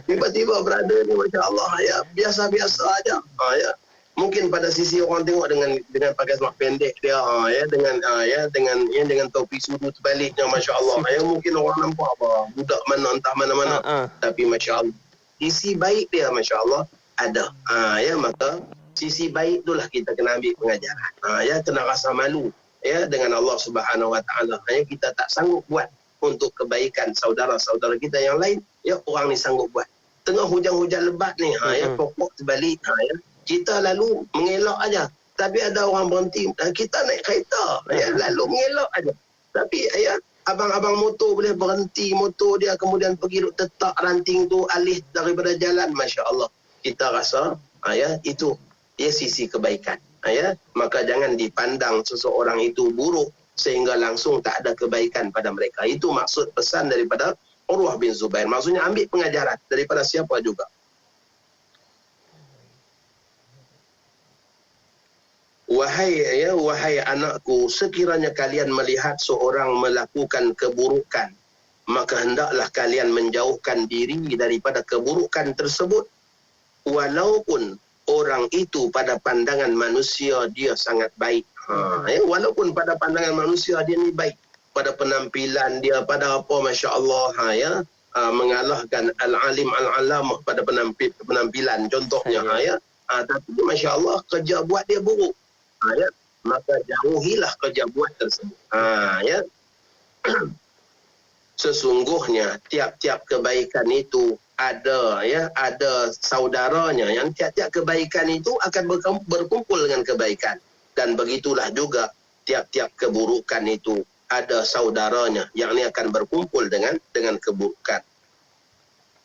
Tiba-tiba berada ni, Masya Allah, ya, biasa-biasa aja. Ya. Mungkin pada sisi orang tengok dengan pakai seluar pendek dia, ya, dengan topi sudu terbaliknya, Masya Allah. Ya, mungkin orang nampak apa, budak mana entah mana-mana. Tapi Masya Allah, sisi baik dia, Masya Allah, ada. Ya, maka sisi baik itulah kita kena ambil pengajaran. Ya, kena rasa malu, ya, dengan Allah Subhanahu Wa Taala. Ya, kita tak sanggup buat untuk kebaikan saudara-saudara kita yang lain, ya, orang ni sanggup buat. Tengah hujan-hujan lebat ni, ya, pokok terbalik, ya, kita lalu mengelak aja. Tapi ada orang berhenti, kita naik kereta, ya, lalu mengelak aja. Tapi ya, abang-abang motor boleh berhenti motor dia, kemudian pergi duk tetak ranting tu alih daripada jalan, Masya Allah. Kita rasa, ya, itu ya sisi kebaikan. Ya, maka jangan dipandang seseorang itu buruk sehingga langsung tak ada kebaikan pada mereka. Itu maksud pesan daripada Urwah bin Zubair. Maksudnya ambil pengajaran daripada siapa juga. Wahai anakku, sekiranya kalian melihat seorang melakukan keburukan, maka hendaklah kalian menjauhkan diri daripada keburukan tersebut, walaupun orang itu pada pandangan manusia dia sangat baik. Ya, walaupun pada pandangan manusia dia ni baik, pada penampilan dia, pada apa, Masya Allah, ya, mengalahkan al-alim al-alamah pada penampilan contohnya, ya. Tapi Masya Allah, kerja buat dia buruk. Ya, maka jauhilah kerja buat tersebut. Ya. Sesungguhnya tiap-tiap kebaikan itu ada, ya, ada saudaranya, yang tiap-tiap kebaikan itu akan berkumpul dengan kebaikan, dan begitulah juga tiap-tiap keburukan itu ada saudaranya yang ini akan berkumpul dengan keburukan.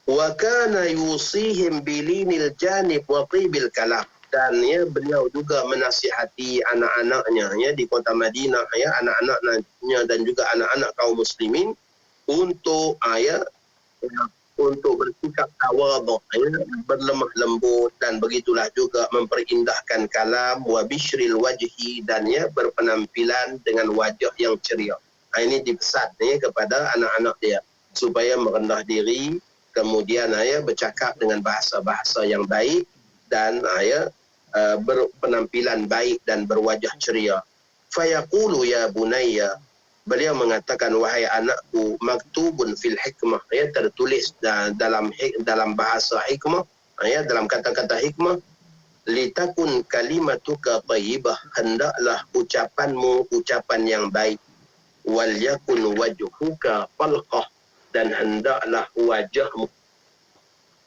Wa kana yusihim bilinil janib wa tibil kalam, dan ya, beliau juga menasihati anak-anaknya, ya, di kota Madinah, ya, anak-anaknya dan juga anak-anak kaum muslimin untuk untuk bersikap tawadhu, berlemah lembut, dan begitulah juga memperindahkan kalam, wa bishril wajhi, dan ya, berpenampilan dengan wajah yang ceria. Ini dipesan, ya, kepada anak-anak dia supaya merendah diri, kemudian ya, bercakap dengan bahasa-bahasa yang baik, dan ya, berpenampilan baik dan berwajah ceria. Fayaqulu ya bunayya, beliau mengatakan, wahai anakku, maktubun fil hikmah, ya, tertulis dalam bahasa hikmah, ya, dalam kata-kata hikmah, litakun kalimatuka thayyibah, hendaklah ucapanmu ucapan yang baik, wal yakun wajhuka falqah, dan hendaklah wajahmu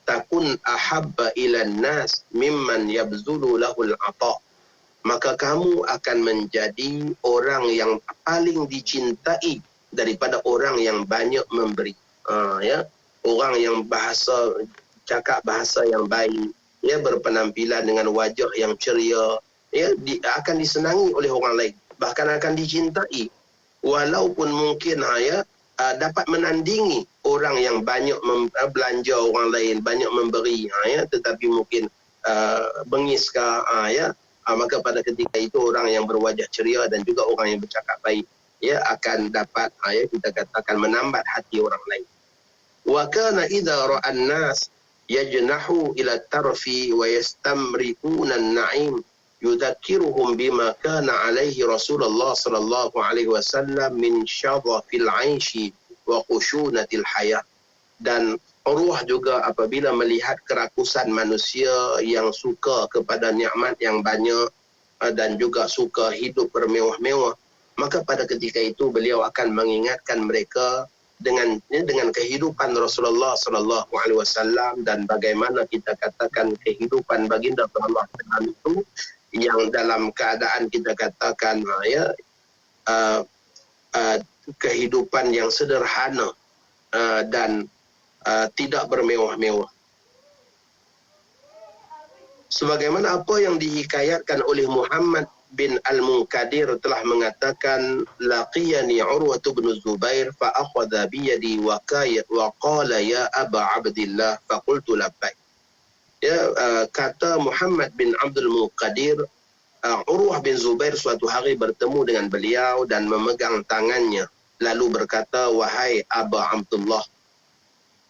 takun ahabba ilan nas mimman yabzulu lahul ata, maka kamu akan menjadi orang yang paling dicintai daripada orang yang banyak memberi. Ya, orang yang cakap bahasa yang baik, ya, berpenampilan dengan wajah yang ceria, ya, akan disenangi oleh orang lain, bahkan akan dicintai, walaupun mungkin ya, dapat menandingi orang yang banyak belanja orang lain, banyak memberi, ya, tetapi mungkin bengiskah, ya, maka pada ketika itu orang yang berwajah ceria dan juga orang yang bercakap baik akan dapat kita katakan menambat hati orang lain. Wa kana idza ra'an nas yajnahu ila tarfi wa yastamriquna an-na'im yudhakkiruhum bima kana alaihi Rasulullah sallallahu alaihi wasallam min syadhafil 'aishi wa khushunatil hayah. Dan Urwah juga apabila melihat kerakusan manusia yang suka kepada nikmat yang banyak dan juga suka hidup bermewah-mewah, maka pada ketika itu beliau akan mengingatkan mereka dengan kehidupan Rasulullah sallallahu alaihi wasallam dan bagaimana kita katakan kehidupan baginda sallallahu alaihi wasallam itu yang dalam keadaan kita katakan kehidupan yang sederhana dan tidak bermewah-mewah. Sebagaimana apa yang dihikayatkan oleh Muhammad bin Al-Munkadir telah mengatakan, laqiyani Urwah bin Zubair fa akhadha bi yadi wa qala ya Aba Abdillah fa qultu labbaik. Kata Muhammad bin Abdul Munkadir, Urwah bin Zubair suatu hari bertemu dengan beliau dan memegang tangannya lalu berkata, wahai Aba Abdullah,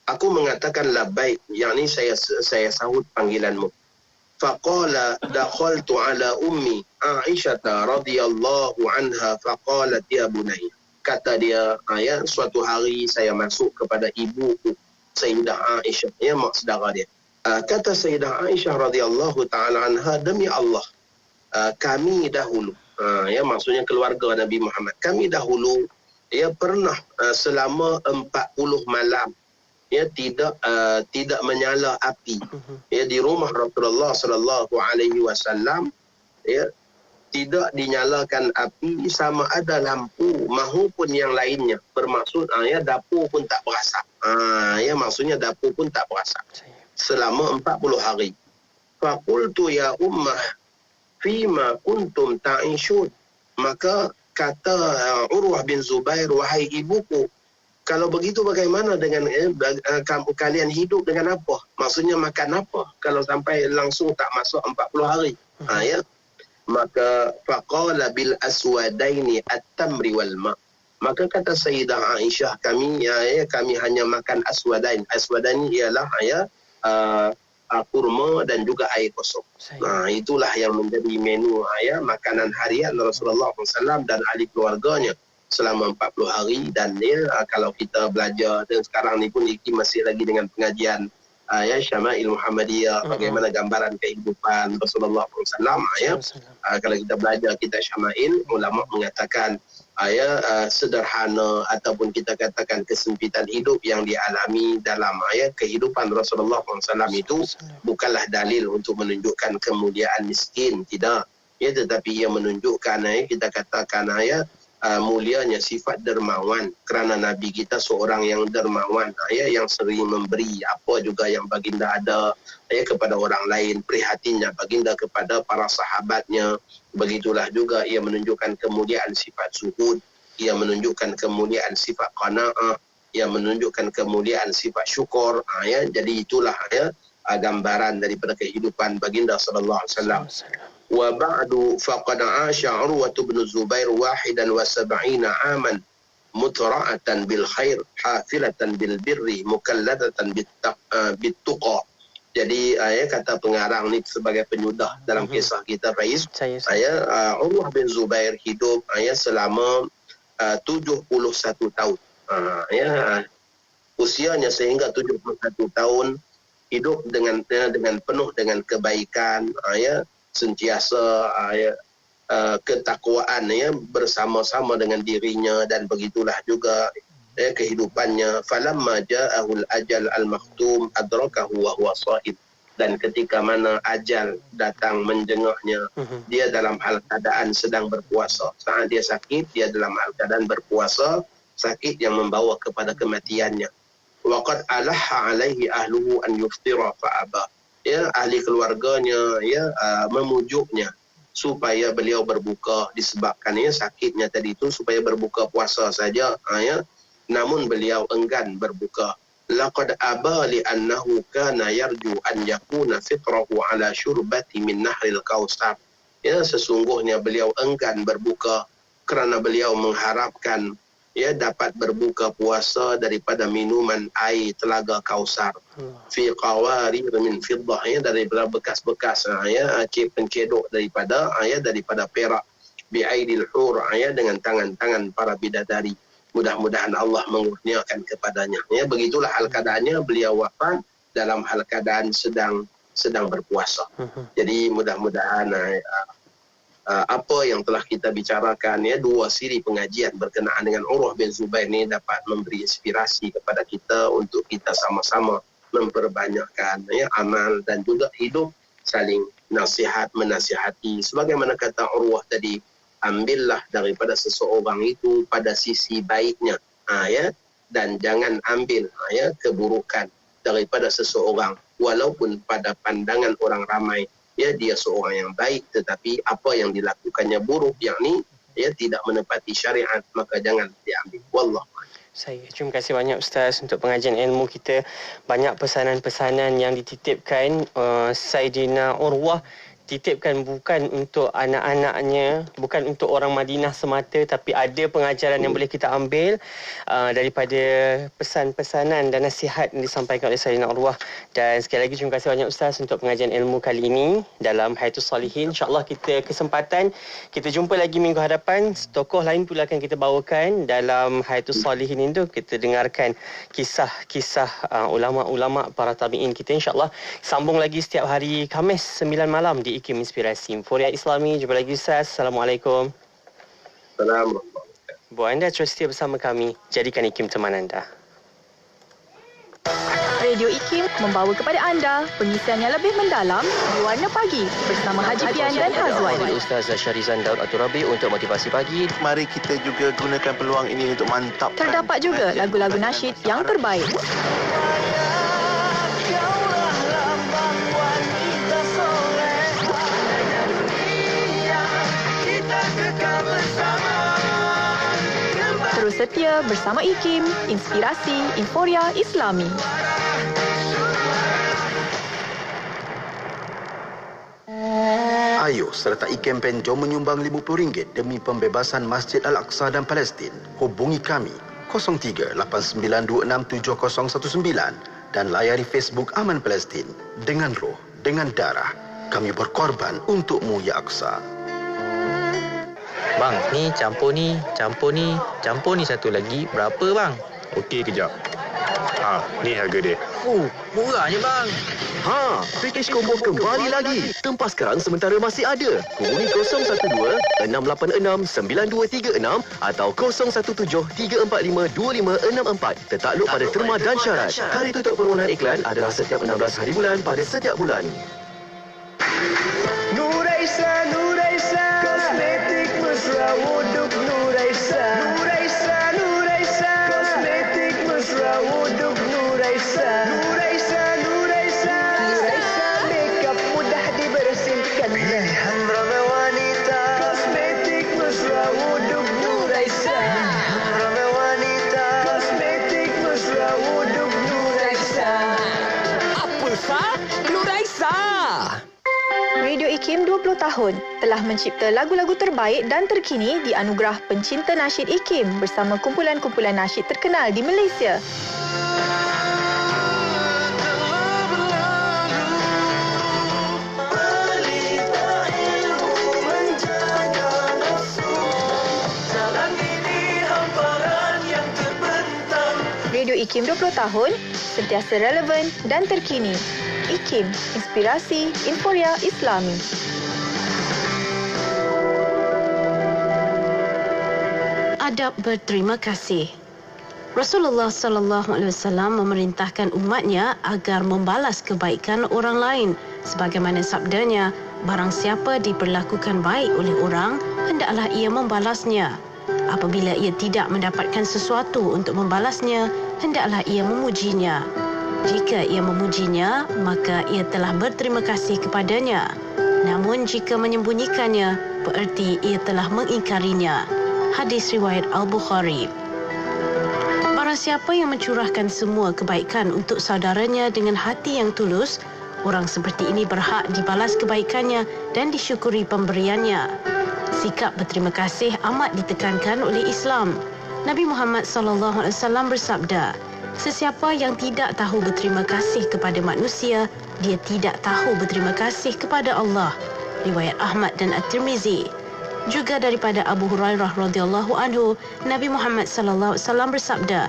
aku mengatakan labbaik, yakni saya sahut panggilanmu. Faqala dakhaltu ala ummi Aisyah radhiyallahu anha faqalat ya bunayya. Kata dia, suatu hari saya masuk kepada ibuku Sayyidah Aisyah, mak saudara dia. Kata Sayyidah Aisyah radhiyallahu taala anha, demi Allah, kami dahulu, maksudnya keluarga Nabi Muhammad, kami dahulu pernah selama 40 malam tidak menyala api di rumah Rasulullah sallallahu alaihi wasallam, tidak dinyalakan api sama ada lampu mahupun yang lainnya, bermaksud dapur pun tak berasap, maksudnya dapur pun tak berasap selama 40 hari. Faqultu ya ummah fima kuntum ta'ishun. Maka kata Urwah bin Zubair, wahai ibuku, kalau begitu bagaimana dengan kalian hidup dengan apa? Maksudnya makan apa kalau sampai langsung tak masuk 40 hari? Maka faqala bil aswadaini at-tamri wal ma. Maka kata Sayyidah Aisyah, kami hanya makan aswadain. Aswadain ialah kurma dan juga air kosong. Itulah yang menjadi menu makanan harian Rasulullah SAW dan ahli keluarganya selama 40 hari. Dan kalau kita belajar, dan sekarang ni pun masih lagi dengan pengajian Syama'il Muhammadiyah, bagaimana gambaran kehidupan Rasulullah SAW. Kalau kita belajar kitab Syama'il, ulama mengatakan sederhana ataupun kita katakan kesempitan hidup yang dialami dalam kehidupan Rasulullah SAW itu bukanlah dalil untuk menunjukkan kemuliaan miskin, tidak, tetapi ia menunjukkan kita katakan mulianya sifat dermawan, kerana Nabi kita seorang yang dermawan, yang sering memberi apa juga yang baginda ada kepada orang lain, prihatinnya baginda kepada para sahabatnya. Begitulah juga ia menunjukkan kemuliaan sifat zuhud, ia menunjukkan kemuliaan sifat qanaah, ia menunjukkan kemuliaan sifat syukur. Jadi itulah gambaran daripada kehidupan baginda sallallahu alaihi wasallam. Wa ba'du faqad 'asha Urwah bin Zubair 71 aman mutra'atan bil khair hafilatan bil birri mukalladatan bit tuqa. Jadi kata pengarang ni sebagai penyudah dalam kisah kita, Faiz, Urwah bin Zubair hidup selama 71 tahun. Usianya sehingga 71 tahun hidup dengan penuh dengan kebaikan, sentiasa ketakwaan bersama-sama dengan dirinya, dan begitulah juga kehidupannya. Falamma ja'ahul ajal al-maktum adrakahu wa huwa shahid. Dan ketika mana ajal datang menjengahnya, dia dalam hal keadaan sedang berpuasa. Saat dia sakit, dia dalam hal keadaan berpuasa, sakit yang membawa kepada kematiannya. Waqad alaha alaihi ahluhu an yuftira fa'aba. Ahli keluarganya memujuknya supaya beliau berbuka, disebabkan sakitnya tadi itu, supaya berbuka puasa saja, namun beliau enggan berbuka. Laqad aba li annahu kana yarju an yakuna fitrahu ala syurbati min nahril kausar. ya sesungguhnya beliau enggan berbuka kerana beliau mengharapkan ya dapat berbuka puasa daripada minuman air telaga Kausar fi qawarir min fiddah, ya daripada bekas-bekas ya pencedok daripada perak bi aidil hur, ya dengan tangan-tangan para bidadari. Mudah-mudahan Allah mengurniakan kepadanya. Ya, begitulah hal keadaannya, beliau wafat dalam hal keadaan sedang berpuasa. Jadi mudah-mudahan apa yang telah kita bicarakan, ya 2 siri pengajian berkenaan dengan Urwah bin Zubair ini dapat memberi inspirasi kepada kita untuk kita sama-sama memperbanyakkan ya amal dan juga hidup saling menasihati. Sebagaimana kata Urwah tadi, ambillah daripada seseorang itu pada sisi baiknya, ya, dan jangan ambil ya keburukan daripada seseorang, walaupun pada pandangan orang ramai ya dia seorang yang baik, tetapi apa yang dilakukannya buruk, yakni ya tidak menepati syariat, maka jangan diambil. Wallah. Terima kasih banyak Ustaz untuk pengajian ilmu kita. Banyak pesanan-pesanan yang dititipkan Saidina Urwah, titipkan bukan untuk anak-anaknya, bukan untuk orang Madinah semata, tapi ada pengajaran yang boleh kita ambil daripada pesan-pesanan dan nasihat yang disampaikan oleh Saidina Urwah. Dan sekali lagi terima kasih banyak Ustaz untuk pengajian ilmu kali ini dalam Hayatus Salihin. InsyaAllah kita kesempatan kita jumpa lagi minggu hadapan. Tokoh lain pula akan kita bawakan dalam Hayatus Salihin itu. Kita dengarkan kisah-kisah ulama-ulama para tabi'in kita. InsyaAllah sambung lagi setiap hari Khamis 9 malam di IKIM Inspirasi Inforia Islami. Jumpa lagi Ustaz. Assalamualaikum. Assalamualaikum. Buat anda terus setia bersama kami, jadikan IKIM teman anda. Radio IKIM membawa kepada anda pengisian yang lebih mendalam di Warna Pagi bersama Haji Pian dan Hazwan. Ustaz Syarizan Daud Aturabi untuk motivasi pagi. Mari kita juga gunakan peluang ini untuk mantapkan. Terdapat juga lagu-lagu nasyid yang terbaik. Terus setia bersama IKIM, Inspirasi Inforia Islami. Ayo sertai kempen Jom Menyumbang RM50 demi pembebasan Masjid Al-Aqsa dan Palestin. Hubungi kami 03-8926-7019 dan layari Facebook Aman Palestin. Dengan roh, dengan darah, kami berkorban untukmu ya Aqsa. Bang, ni campur ni satu lagi berapa bang? Okey, kejap. Ni harga dia. Murahnya bang. Package combo kembali lagi. Tempah sekarang sementara masih ada. Hubungi 012-686-9236 atau 017-345-2564. Tertakluk pada terma dan syarat. Hari tutup permohonan iklan adalah setiap 16 hari bulan pada setiap bulan. Nuraisa, kosmetik mesra wuduk Nuraisa. Nuraisa, kosmetik mesra wuduk Nuraisa. Nuraisa, makeup mudah dibersihkan. Pilihan ramai wanita, kosmetik mesra wuduk Nuraisa. Ramai wanita, kosmetik mesra wuduk Nuraisa. Apa sah? Nuraisa. Radio IKIM 20 tahun telah mencipta lagu-lagu terbaik dan terkini di anugerah pencinta nasyid IKIM bersama kumpulan-kumpulan nasyid terkenal di Malaysia. Radio IKIM 20 tahun sentiasa relevan dan terkini. IKIM, Inspirasi Inforia Islami. Adab berterima kasih. Rasulullah SAW memerintahkan umatnya agar membalas kebaikan orang lain. Sebagaimana sabdanya, barang siapa diperlakukan baik oleh orang, hendaklah ia membalasnya. Apabila ia tidak mendapatkan sesuatu untuk membalasnya, hendaklah ia memujinya. Jika ia memujinya, maka ia telah berterima kasih kepadanya. Namun jika menyembunyikannya, bererti ia telah mengingkarinya. Hadis riwayat Al-Bukhari. Barang siapa yang mencurahkan semua kebaikan untuk saudaranya dengan hati yang tulus, Orang seperti ini berhak dibalas kebaikannya dan disyukuri pemberiannya. Sikap berterima kasih amat ditekankan oleh Islam. Nabi Muhammad SAW bersabda, "Sesiapa yang tidak tahu berterima kasih kepada manusia, dia tidak tahu berterima kasih kepada Allah." Riwayat Ahmad dan At-Tirmizi. Juga daripada Abu Hurairah radhiyallahu anhu, Nabi Muhammad SAW bersabda,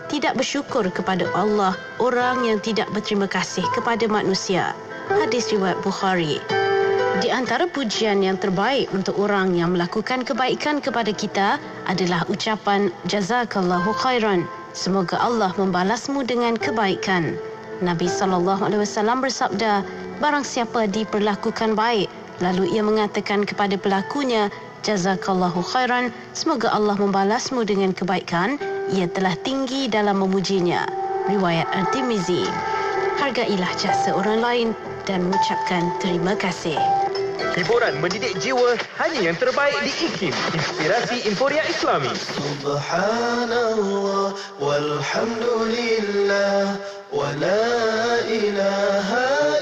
"Tidak bersyukur kepada Allah orang yang tidak berterima kasih kepada manusia." Hadis riwayat Bukhari. Di antara pujian yang terbaik untuk orang yang melakukan kebaikan kepada kita adalah ucapan jazakallahu khairan. Semoga Allah membalasmu dengan kebaikan. Nabi SAW bersabda, barang siapa diperlakukan baik, lalu ia mengatakan kepada pelakunya, jazakallahu khairan, semoga Allah membalasmu dengan kebaikan, ia telah tinggi dalam memujinya. Riwayat At-Tirmizi. Hargailah jasa orang lain dan mengucapkan terima kasih. Hiburan mendidik jiwa hanya yang terbaik di IKIM, Inspirasi Inforia Islami. Subhanallah walhamdulillah wa la ilaha